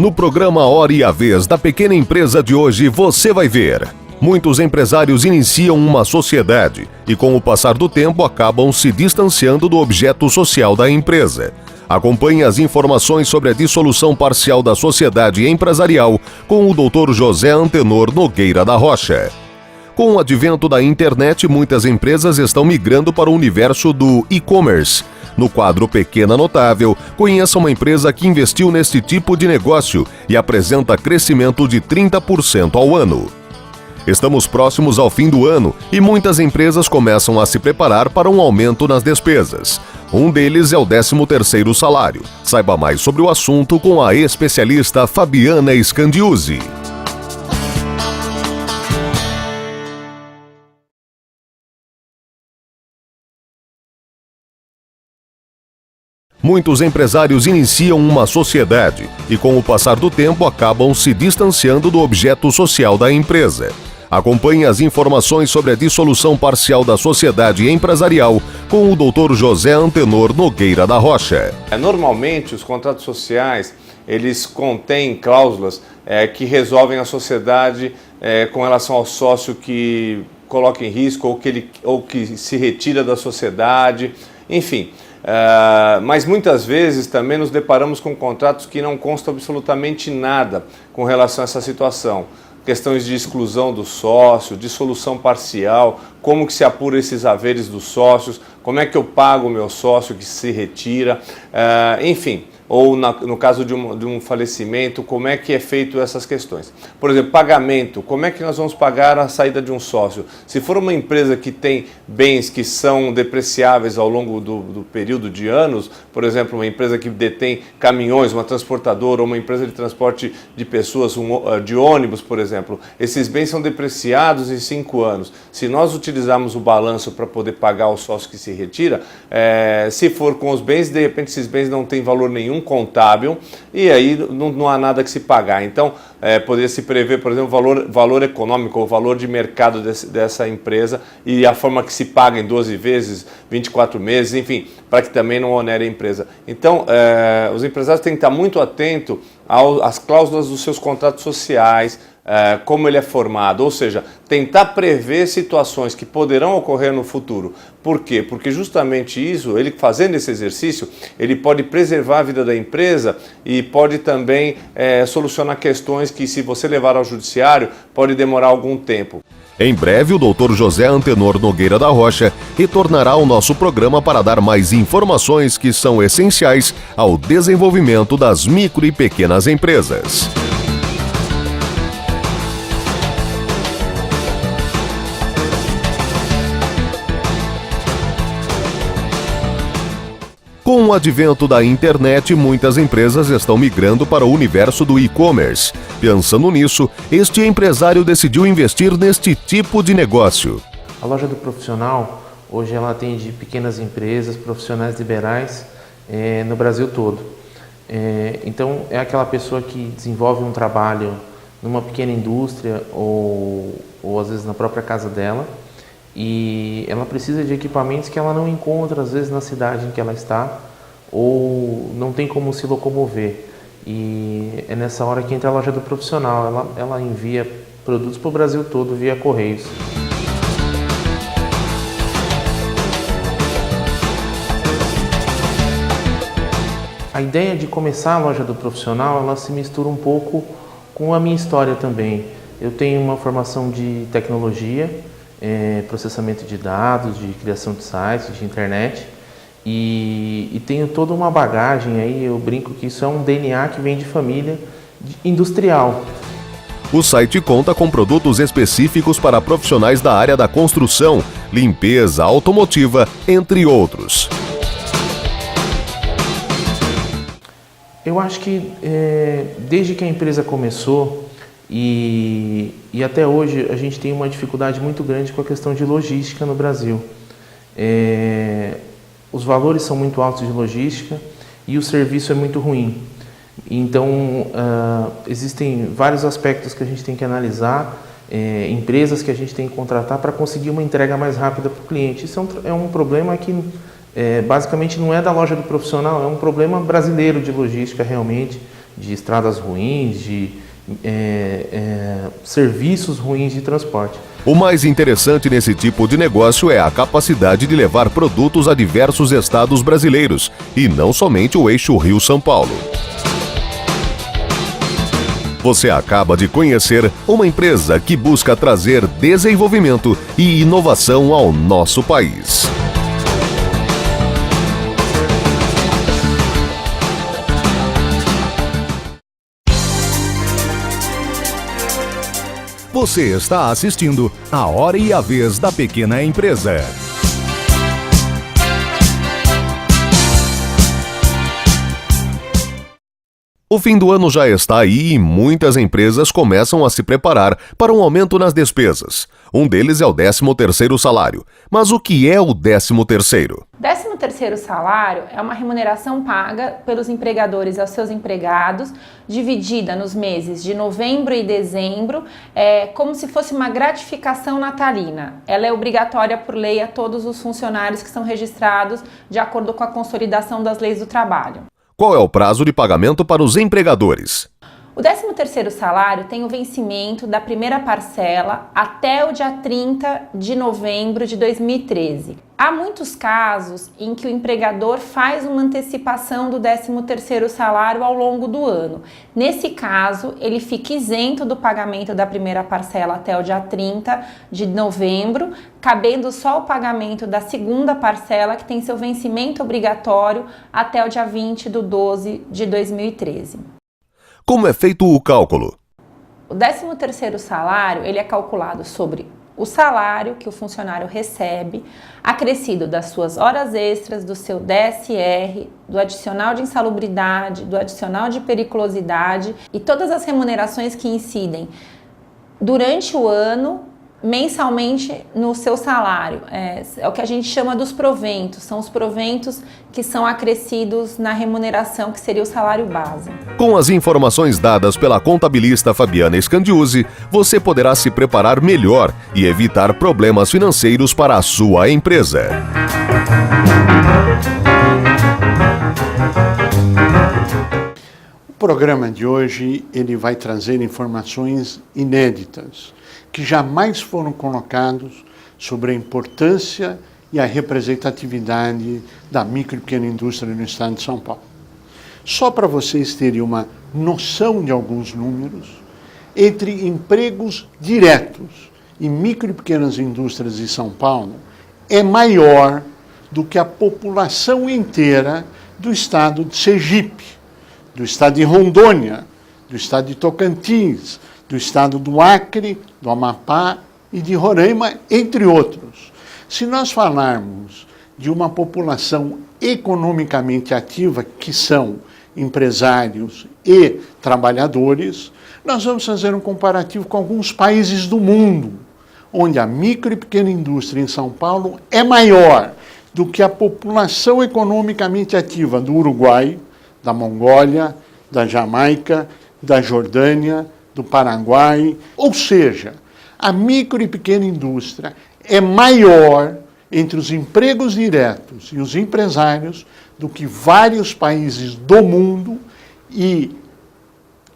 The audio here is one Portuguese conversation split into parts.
No programa Hora e a Vez da Pequena Empresa de hoje, você vai ver. Muitos empresários iniciam uma sociedade e, com o passar do tempo, acabam se distanciando do objeto social da empresa. Acompanhe as informações sobre a dissolução parcial da sociedade empresarial com o Dr. José Antenor Nogueira da Rocha. Com o advento da internet, muitas empresas estão migrando para o universo do e-commerce. No quadro Pequena Notável, conheça uma empresa que investiu neste tipo de negócio e apresenta crescimento de 30% ao ano. Estamos próximos ao fim do ano e muitas empresas começam a se preparar para um aumento nas despesas. Um deles é o 13º salário. Saiba mais sobre o assunto com a especialista Fabiana Scandiuzzi. Muitos empresários iniciam uma sociedade e, com o passar do tempo, acabam se distanciando do objeto social da empresa. Acompanhe as informações sobre a dissolução parcial da sociedade empresarial com o Dr. José Antenor Nogueira da Rocha. Normalmente, os contratos sociais, eles contêm cláusulas que resolvem a sociedade com relação ao sócio que coloca em risco ou que se retira da sociedade, enfim. Mas muitas vezes também nos deparamos com contratos que não constam absolutamente nada com relação a essa situação. Questões de exclusão do sócio, dissolução parcial, como que se apura esses haveres dos sócios, como é que eu pago o meu sócio que se retira, enfim. Ou no caso de um falecimento, como é que é feito essas questões. Por exemplo, pagamento, como é que nós vamos pagar a saída de um sócio? Se for uma empresa que tem bens que são depreciáveis ao longo do período de anos, por exemplo, uma empresa que detém caminhões, uma transportadora, ou uma empresa de transporte de pessoas, de ônibus, por exemplo, esses bens são depreciados em 5 anos. Se nós utilizarmos o balanço para poder pagar o sócio que se retira, se for com os bens, de repente esses bens não têm valor nenhum contábil e aí não há nada que se pagar. Então, poderia se prever, por exemplo, valor econômico ou valor de mercado dessa empresa e a forma que se paga em 12 vezes, 24 meses, enfim, para que também não onere a empresa. Então, os empresários têm que estar muito atentos às cláusulas dos seus contratos sociais, como ele é formado, ou seja, tentar prever situações que poderão ocorrer no futuro. Por quê? Porque justamente isso, ele fazendo esse exercício, ele pode preservar a vida da empresa e pode também solucionar questões que, se você levar ao judiciário, pode demorar algum tempo. Em breve, o Dr. José Antenor Nogueira da Rocha retornará ao nosso programa para dar mais informações que são essenciais ao desenvolvimento das micro e pequenas empresas. Com o advento da internet, muitas empresas estão migrando para o universo do e-commerce. Pensando nisso, este empresário decidiu investir neste tipo de negócio. A loja do profissional, hoje ela atende pequenas empresas, profissionais liberais no Brasil todo. Então, é aquela pessoa que desenvolve um trabalho numa pequena indústria ou às vezes na própria casa dela, e ela precisa de equipamentos que ela não encontra às vezes na cidade em que ela está ou não tem como se locomover, e é nessa hora que entra a loja do profissional. Ela envia produtos para o Brasil todo via correios. A ideia de começar a loja do profissional, ela se mistura um pouco com a minha história também. Eu tenho uma formação de tecnologia, processamento de dados, de criação de sites, de internet, e tenho toda uma bagagem aí. Eu brinco que isso é um DNA que vem de família industrial. O site conta com produtos específicos para profissionais da área da construção, limpeza, automotiva, entre outros. Eu acho que desde que a empresa começou, e até hoje a gente tem uma dificuldade muito grande com a questão de logística no Brasil. Os valores são muito altos de logística e o serviço é muito ruim. Então, existem vários aspectos que a gente tem que analisar, empresas que a gente tem que contratar para conseguir uma entrega mais rápida para o cliente. Isso é um problema que basicamente não é da loja do profissional, é um problema brasileiro de logística realmente. de estradas ruins, de serviços ruins de transporte. O mais interessante nesse tipo de negócio é a capacidade de levar produtos a diversos estados brasileiros, e não somente o eixo Rio-São Paulo. Você acaba de conhecer uma empresa que busca trazer desenvolvimento e inovação ao nosso país. Você está assistindo A Hora e a Vez da Pequena Empresa. O fim do ano já está aí e muitas empresas começam a se preparar para um aumento nas despesas. Um deles é o 13º salário. Mas o que é o 13º? 13º salário é uma remuneração paga pelos empregadores aos seus empregados, dividida nos meses de novembro e dezembro, como se fosse uma gratificação natalina. Ela é obrigatória por lei a todos os funcionários que são registrados de acordo com a consolidação das leis do trabalho. Qual é o prazo de pagamento para os empregadores? O 13º salário tem o vencimento da primeira parcela até o dia 30 de novembro de 2013. Há muitos casos em que o empregador faz uma antecipação do 13º salário ao longo do ano. Nesse caso, ele fica isento do pagamento da primeira parcela até o dia 30 de novembro, cabendo só o pagamento da segunda parcela, que tem seu vencimento obrigatório até o dia 20 de 12 de 2013. Como é feito o cálculo? O 13º salário, ele é calculado sobre o salário que o funcionário recebe, acrescido das suas horas extras, do seu DSR, do adicional de insalubridade, do adicional de periculosidade e todas as remunerações que incidem durante o ano, mensalmente no seu salário. É o que a gente chama dos proventos, são os proventos que são acrescidos na remuneração, que seria o salário base. Com as informações dadas pela contabilista Fabiana Scandiuzzi, você poderá se preparar melhor e evitar problemas financeiros para a sua empresa. O programa de hoje ele vai trazer informações inéditas que jamais foram colocados sobre a importância e a representatividade da micro e pequena indústria no estado de São Paulo. Só para vocês terem uma noção de alguns números, entre empregos diretos e micro e pequenas indústrias de São Paulo, é maior do que a população inteira do estado de Sergipe, do estado de Rondônia, do estado de Tocantins, do estado do Acre, do Amapá e de Roraima, entre outros. Se nós falarmos de uma população economicamente ativa, que são empresários e trabalhadores, nós vamos fazer um comparativo com alguns países do mundo, onde a micro e pequena indústria em São Paulo é maior do que a população economicamente ativa do Uruguai, da Mongólia, da Jamaica, da Jordânia, do Paraguai. Ou seja, a micro e pequena indústria é maior entre os empregos diretos e os empresários do que vários países do mundo e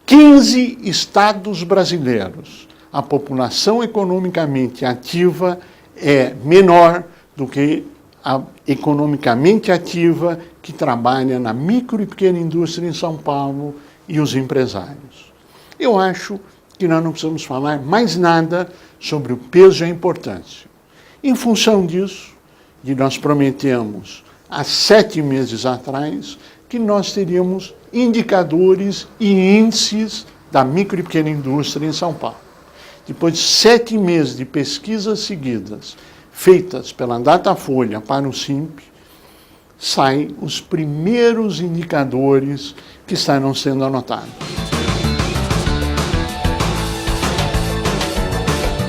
15 estados brasileiros. A população economicamente ativa é menor do que a economicamente ativa que trabalha na micro e pequena indústria em São Paulo e os empresários. Eu acho que nós não precisamos falar mais nada sobre o peso e a importância. Em função disso, nós prometemos há 7 meses atrás que nós teríamos indicadores e índices da micro e pequena indústria em São Paulo. Depois de 7 meses de pesquisas seguidas, feitas pela Datafolha para o SINP, saem os primeiros indicadores que estarão sendo anotados.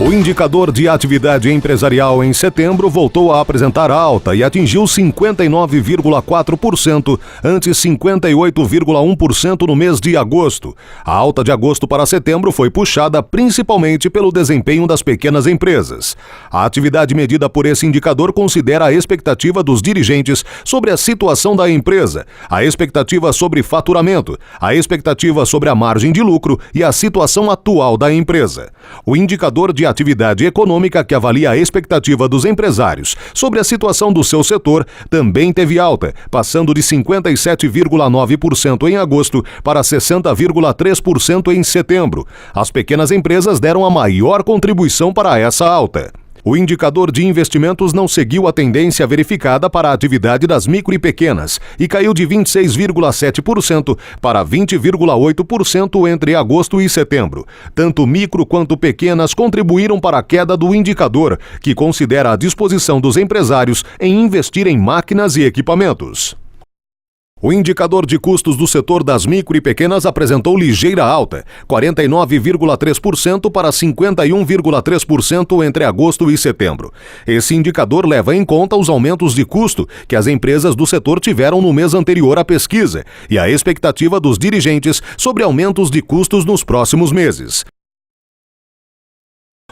O indicador de atividade empresarial em setembro voltou a apresentar alta e atingiu 59,4%, antes 58,1% no mês de agosto. A alta de agosto para setembro foi puxada principalmente pelo desempenho das pequenas empresas. A atividade medida por esse indicador considera a expectativa dos dirigentes sobre a situação da empresa, a expectativa sobre faturamento, a expectativa sobre a margem de lucro e a situação atual da empresa. O indicador de atividade econômica, que avalia a expectativa dos empresários sobre a situação do seu setor, também teve alta, passando de 57,9% em agosto para 60,3% em setembro. As pequenas empresas deram a maior contribuição para essa alta. O indicador de investimentos não seguiu a tendência verificada para a atividade das micro e pequenas e caiu de 26,7% para 20,8% entre agosto e setembro. Tanto micro quanto pequenas contribuíram para a queda do indicador, que considera a disposição dos empresários em investir em máquinas e equipamentos. O indicador de custos do setor das micro e pequenas apresentou ligeira alta, 49,3% para 51,3% entre agosto e setembro. Esse indicador leva em conta os aumentos de custo que as empresas do setor tiveram no mês anterior à pesquisa e a expectativa dos dirigentes sobre aumentos de custos nos próximos meses.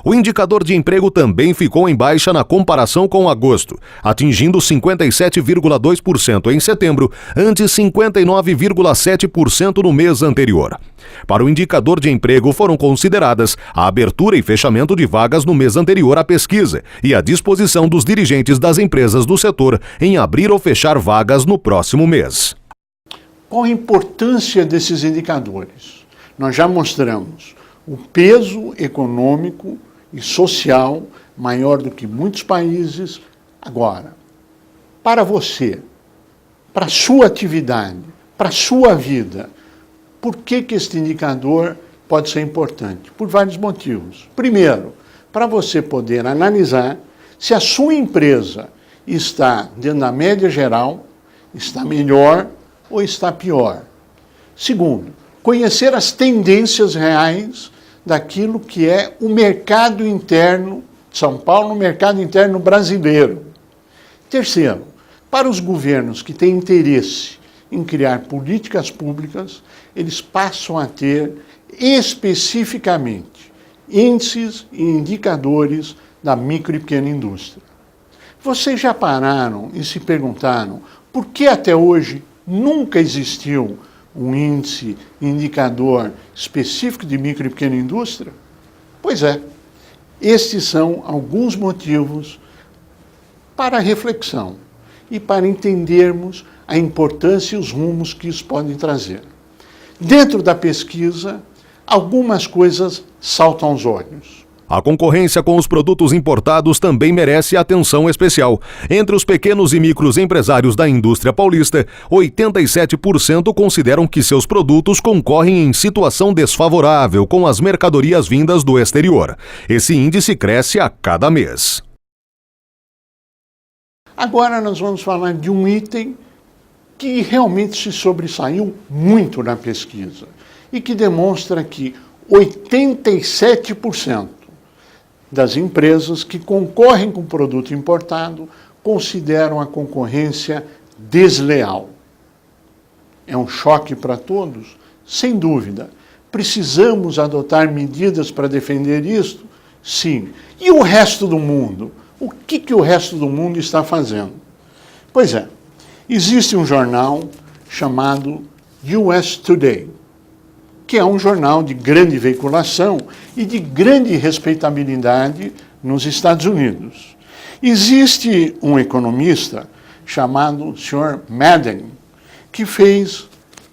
O indicador de emprego também ficou em baixa na comparação com agosto, atingindo 57,2% em setembro, antes 59,7% no mês anterior. Para o indicador de emprego foram consideradas a abertura e fechamento de vagas no mês anterior à pesquisa e a disposição dos dirigentes das empresas do setor em abrir ou fechar vagas no próximo mês. Qual a importância desses indicadores? Nós já mostramos o peso econômico e social maior do que muitos países. Agora, para você, para a sua atividade, para a sua vida, por que este indicador pode ser importante? Por vários motivos. Primeiro, para você poder analisar se a sua empresa está dentro da média geral, está melhor ou está pior. Segundo, conhecer as tendências reais daquilo que é o mercado interno de São Paulo, o mercado interno brasileiro. Terceiro, para os governos que têm interesse em criar políticas públicas, eles passam a ter especificamente índices e indicadores da micro e pequena indústria. Vocês já pararam e se perguntaram por que até hoje nunca existiu um índice, indicador específico de micro e pequena indústria? Pois é, estes são alguns motivos para a reflexão e para entendermos a importância e os rumos que isso pode trazer. Dentro da pesquisa, algumas coisas saltam aos olhos. A concorrência com os produtos importados também merece atenção especial. Entre os pequenos e micros empresários da indústria paulista, 87% consideram que seus produtos concorrem em situação desfavorável com as mercadorias vindas do exterior. Esse índice cresce a cada mês. Agora nós vamos falar de um item que realmente se sobressaiu muito na pesquisa e que demonstra que 87% das empresas que concorrem com produto importado consideram a concorrência desleal. É um choque para todos? Sem dúvida. Precisamos adotar medidas para defender isto? Sim. E o resto do mundo? O que o resto do mundo está fazendo? Pois é, existe um jornal chamado US Today, que é um jornal de grande veiculação e de grande respeitabilidade nos Estados Unidos. Existe um economista chamado Sr. Madden, que fez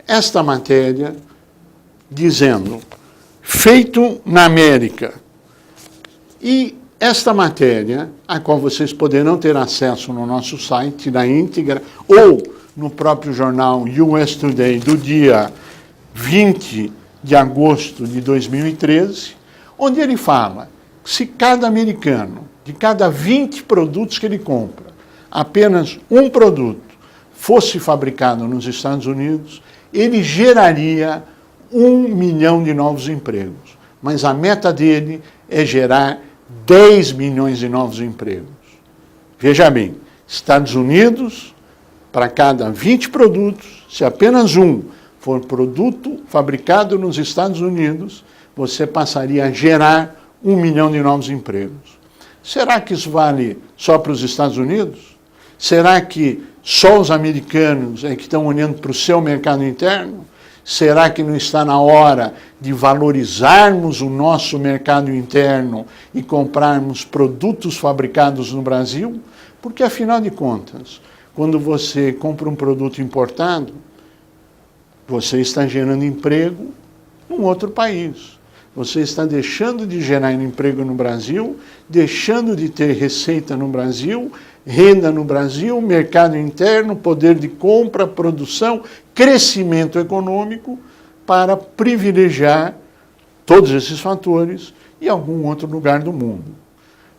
esta matéria dizendo, feito na América. E esta matéria, a qual vocês poderão ter acesso no nosso site, na íntegra, ou no próprio jornal US Today, do dia 20 de agosto de 2013, onde ele fala que se cada americano, de cada 20 produtos que ele compra, apenas um produto fosse fabricado nos Estados Unidos, ele geraria 1 milhão de novos empregos. Mas a meta dele é gerar 10 milhões de novos empregos. Veja bem, Estados Unidos, para cada 20 produtos, se apenas um for produto fabricado nos Estados Unidos, você passaria a gerar 1 milhão de novos empregos. Será que isso vale só para os Estados Unidos? Será que só os americanos é que estão olhando para o seu mercado interno? Será que não está na hora de valorizarmos o nosso mercado interno e comprarmos produtos fabricados no Brasil? Porque, afinal de contas, quando você compra um produto importado, você está gerando emprego num outro país. Você está deixando de gerar emprego no Brasil, deixando de ter receita no Brasil, renda no Brasil, mercado interno, poder de compra, produção, crescimento econômico, para privilegiar todos esses fatores em algum outro lugar do mundo.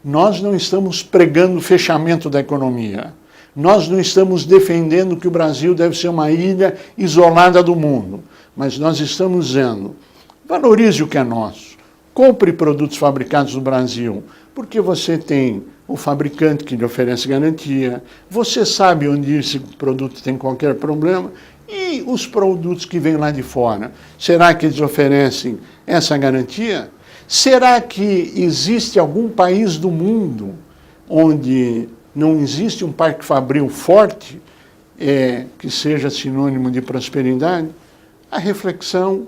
Nós não estamos pregando o fechamento da economia. Nós não estamos defendendo que o Brasil deve ser uma ilha isolada do mundo. Mas nós estamos dizendo, valorize o que é nosso. Compre produtos fabricados no Brasil, porque você tem o fabricante que lhe oferece garantia, você sabe onde ir se o produto tem qualquer problema, e os produtos que vêm lá de fora, será que eles oferecem essa garantia? Será que existe algum país do mundo onde não existe um parque fabril forte que seja sinônimo de prosperidade? A reflexão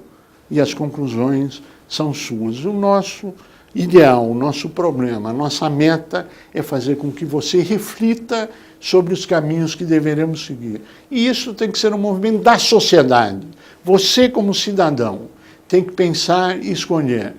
e as conclusões são suas. O nosso ideal, o nosso problema, a nossa meta é fazer com que você reflita sobre os caminhos que deveremos seguir. E isso tem que ser um movimento da sociedade. Você, como cidadão, tem que pensar e escolher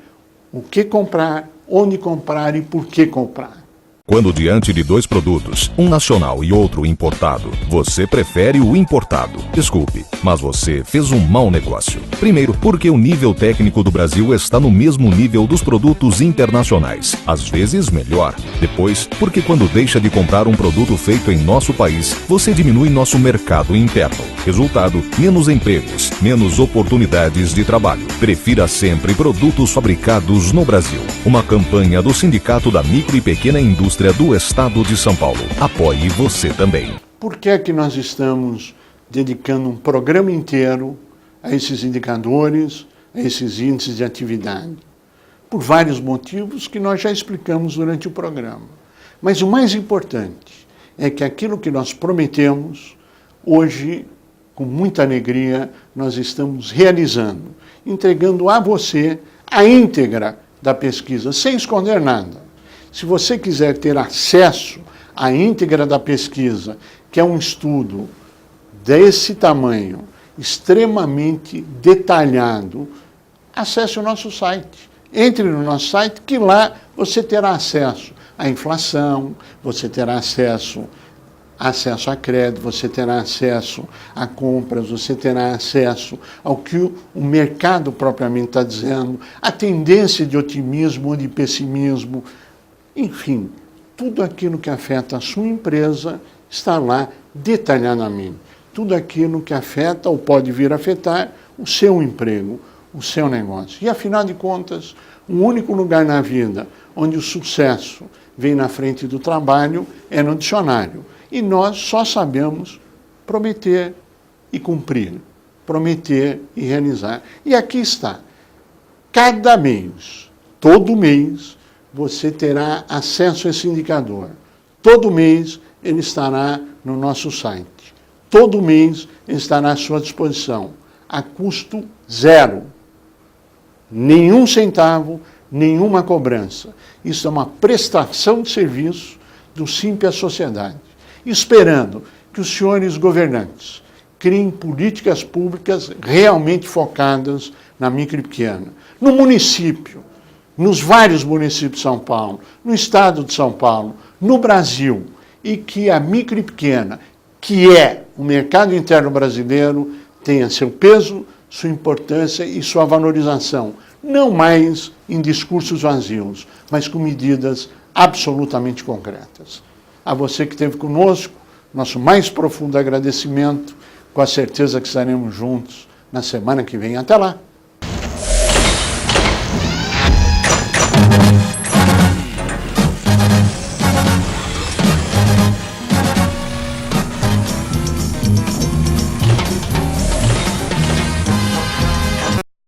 o que comprar, onde comprar e por que comprar. Quando diante de dois produtos, um nacional e outro importado, você prefere o importado. Desculpe, mas você fez um mau negócio. Primeiro, porque o nível técnico do Brasil está no mesmo nível dos produtos internacionais, às vezes melhor. Depois, porque quando deixa de comprar um produto feito em nosso país, você diminui nosso mercado interno. Resultado, menos empregos, menos oportunidades de trabalho. Prefira sempre produtos fabricados no Brasil. Uma campanha do Sindicato da Micro e Pequena Indústria do Estado de São Paulo. Apoie você também. Por que é que nós estamos dedicando um programa inteiro a esses indicadores, a esses índices de atividade? Por vários motivos que nós já explicamos durante o programa. Mas o mais importante é que aquilo que nós prometemos, hoje, com muita alegria, nós estamos realizando, entregando a você a íntegra da pesquisa, sem esconder nada. Se você quiser ter acesso à íntegra da pesquisa, que é um estudo desse tamanho, extremamente detalhado, acesse o nosso site. Entre no nosso site, que lá você terá acesso à inflação, você terá acesso a crédito, você terá acesso a compras, você terá acesso ao que o mercado propriamente está dizendo, a tendência de otimismo ou de pessimismo. Enfim, tudo aquilo que afeta a sua empresa está lá detalhadamente. Tudo aquilo que afeta ou pode vir a afetar o seu emprego, o seu negócio. E, afinal de contas, o único lugar na vida onde o sucesso vem na frente do trabalho é no dicionário. E nós só sabemos prometer e cumprir, prometer e realizar. E aqui está. Cada mês, todo mês, você terá acesso a esse indicador. Todo mês ele estará no nosso site. Todo mês ele estará à sua disposição, a custo zero. Nenhum centavo, nenhuma cobrança. Isso é uma prestação de serviço do Simpe à sociedade. Esperando que os senhores governantes criem políticas públicas realmente focadas na micro e pequena. No município, nos vários municípios de São Paulo, no estado de São Paulo, no Brasil, e que a micro e pequena, que é o mercado interno brasileiro, tenha seu peso, sua importância e sua valorização, não mais em discursos vazios, mas com medidas absolutamente concretas. A você que esteve conosco, nosso mais profundo agradecimento, com a certeza que estaremos juntos na semana que vem. Até lá!